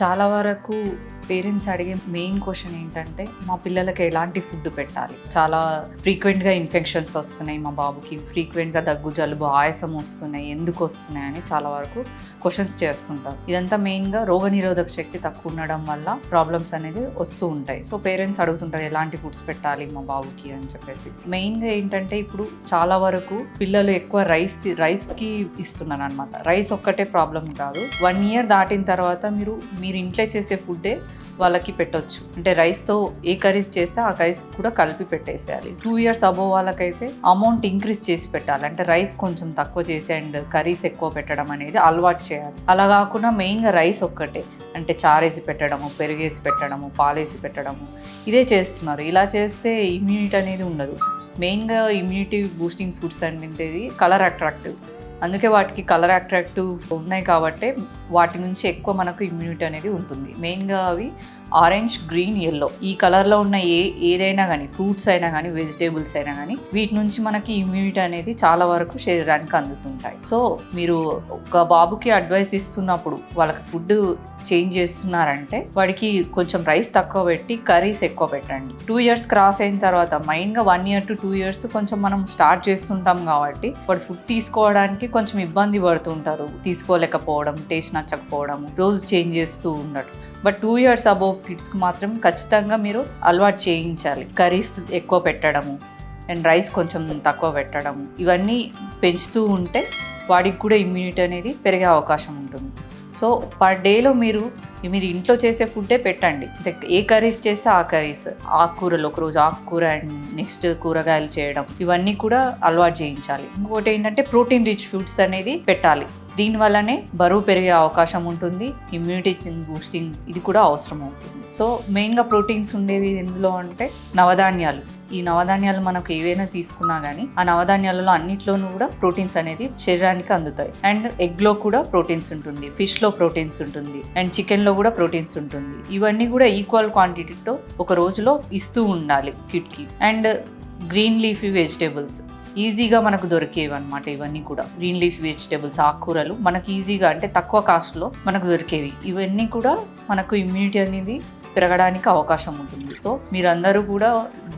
చాలా వరకు పేరెంట్స్ అడిగే మెయిన్ క్వశ్చన్ ఏంటంటే మా పిల్లలకి ఎలాంటి ఫుడ్ పెట్టాలి. చాలా ఫ్రీక్వెంట్గా ఇన్ఫెక్షన్స్ వస్తున్నాయి, మా బాబుకి ఫ్రీక్వెంట్గా దగ్గు జలుబు ఆయాసం వస్తున్నాయి, ఎందుకు వస్తున్నాయి అని చాలా వరకు క్వశ్చన్స్ చేస్తుంటారు. ఇదంతా మెయిన్గా రోగనిరోధక శక్తి తక్కువ ఉండడం వల్ల ప్రాబ్లమ్స్ అనేది వస్తూ ఉంటాయి. సో పేరెంట్స్ అడుగుతుంటారు ఎలాంటి ఫుడ్స్ పెట్టాలి మా బాబుకి అని చెప్పేసి. మెయిన్గా ఏంటంటే ఇప్పుడు చాలా వరకు పిల్లలు ఎక్కువ రైస్కి ఇస్తున్నారు అనమాట. రైస్ ఒక్కటే ప్రాబ్లం కాదు. 1 year దాటిన తర్వాత మీరు ఇంట్లో చేసే ఫుడ్డే వాళ్ళకి పెట్టొచ్చు. అంటే రైస్తో ఏ కర్రీస్ చేస్తే ఆ కర్రీస్ కూడా కలిపి పెట్టేసేయాలి. 2 years అబోవ్ వాళ్ళకైతే అమౌంట్ ఇంక్రీజ్ చేసి పెట్టాలి. అంటే రైస్ కొంచెం తక్కువ చేసి అండ్ కర్రీస్ ఎక్కువ పెట్టడం అనేది అలవాటు చేయాలి. అలా కాకుండా మెయిన్గా రైస్ ఒక్కటే, అంటే చారేసి పెట్టడము, పెరుగేసి పెట్టడము, పాలేసి పెట్టడము ఇదే చేస్తున్నారు. ఇలా చేస్తే ఇమ్యూనిటీ అనేది ఉండదు. మెయిన్గా ఇమ్యూనిటీ బూస్టింగ్ ఫుడ్స్ అంటే కలర్ అట్రాక్టివ్, అందుకే వాటికి కలర్ అట్రాక్టివ్ ఉన్నాయి కాబట్టి వాటి నుంచి ఎక్కువ మనకు ఇమ్యూనిటీ అనేది ఉంటుంది. మెయిన్గా అవి ఆరెంజ్, గ్రీన్, ఎల్లో ఈ కలర్లో ఉన్న ఏదైనా కానీ ఫ్రూట్స్ అయినా కానీ వెజిటేబుల్స్ అయినా కానీ వీటి నుంచి మనకి ఇమ్యూనిటీ అనేది చాలా వరకు శరీరానికి అందుతుంటాయి. సో మీరు ఒక బాబుకి అడ్వైస్ ఇస్తున్నప్పుడు వాళ్ళకి ఫుడ్ చేంజ్ చేస్తున్నారంటే వాడికి కొంచెం రైస్ తక్కువ పెట్టి కర్రీస్ ఎక్కువ పెట్టండి. 2 years క్రాస్ అయిన తర్వాత మైన్గా 1 year to 2 years కొంచెం మనం స్టార్ట్ చేస్తుంటాం కాబట్టి వాడు ఫుడ్ తీసుకోవడానికి కొంచెం ఇబ్బంది పడుతుంటారు. తీసుకోలేకపోవడం, టేస్ట్ నచ్చకపోవడం, రోజు చేంజ్ చేస్తూ ఉండటం. బట్ 2 years అబోవ్ కిడ్స్కి మాత్రం ఖచ్చితంగా మీరు అలవాటు చేయించాలి. కర్రీస్ ఎక్కువ పెట్టడము అండ్ రైస్ కొంచెం తక్కువ పెట్టడము ఇవన్నీ పెంచుతూ ఉంటే వాడికి కూడా ఇమ్యూనిటీ అనేది పెరిగే అవకాశం ఉంటుంది. సో పర్ డేలో మీరు ఇంట్లో చేసే ఫుడ్డే పెట్టండి. ఏ కర్రీస్ చేస్తే ఆ కర్రీస్, ఆకుకూరలు ఒకరోజు ఆకుకూర అండ్ నెక్స్ట్ కూరగాయలు చేయడం ఇవన్నీ కూడా అలవాటు చేయించాలి. ఇంకోటి ఏంటంటే ప్రోటీన్ రిచ్ ఫుడ్స్ అనేది పెట్టాలి. దీనివల్లనే బరువు పెరిగే అవకాశం ఉంటుంది. ఇమ్యూనిటీ బూస్టింగ్ ఇది కూడా అవసరం అవుతుంది. సో మెయిన్గా ప్రోటీన్స్ ఉండేవి ఎందులో అంటే నవధాన్యాలు. ఈ నవధాన్యాలు మనకు ఏవైనా తీసుకున్నా కానీ ఆ నవధాన్యాలలో అన్నిట్లోనూ కూడా ప్రోటీన్స్ అనేది శరీరానికి అందుతాయి. అండ్ ఎగ్లో కూడా ప్రోటీన్స్ ఉంటుంది, ఫిష్లో ప్రోటీన్స్ ఉంటుంది, అండ్ చికెన్లో కూడా ప్రోటీన్స్ ఉంటుంది. ఇవన్నీ కూడా ఈక్వల్ క్వాంటిటీతో ఒక రోజులో ఇస్తూ ఉండాలి కిడ్కి. అండ్ గ్రీన్ లీఫీ వెజిటేబుల్స్ ఈజీగా మనకు దొరికేవి అనమాట. ఇవన్నీ కూడా గ్రీన్ లీఫ్ వెజిటేబుల్స్, ఆకుకూరలు మనకు ఈజీగా అంటే తక్కువ కాస్ట్లో మనకు దొరికేవి. ఇవన్నీ కూడా మనకు ఇమ్యూనిటీ అనేది పెరగడానికి అవకాశం ఉంటుంది. సో మీరందరూ కూడా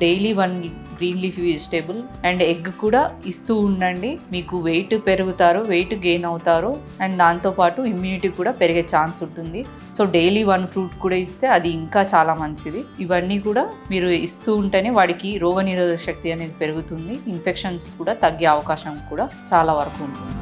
daily 1 green leafy vegetable and egg కూడా ఇస్తూ ఉండండి. మీకు వెయిట్ పెరుగుతారు, వెయిట్ గెయిన్ అవుతారు అండ్ దాంతోపాటు ఇమ్యూనిటీ కూడా పెరిగే ఛాన్స్ ఉంటుంది. సో డైలీ 1 ఫ్రూట్ కూడా ఇస్తే అది ఇంకా చాలా మంచిది. ఇవన్నీ కూడా మీరు ఇస్తూ ఉంటేనే వాడికి రోగనిరోధక శక్తి అనేది పెరుగుతుంది. ఇన్ఫెక్షన్స్ కూడా తగ్గే అవకాశం కూడా చాలా వరకు ఉంటుంది.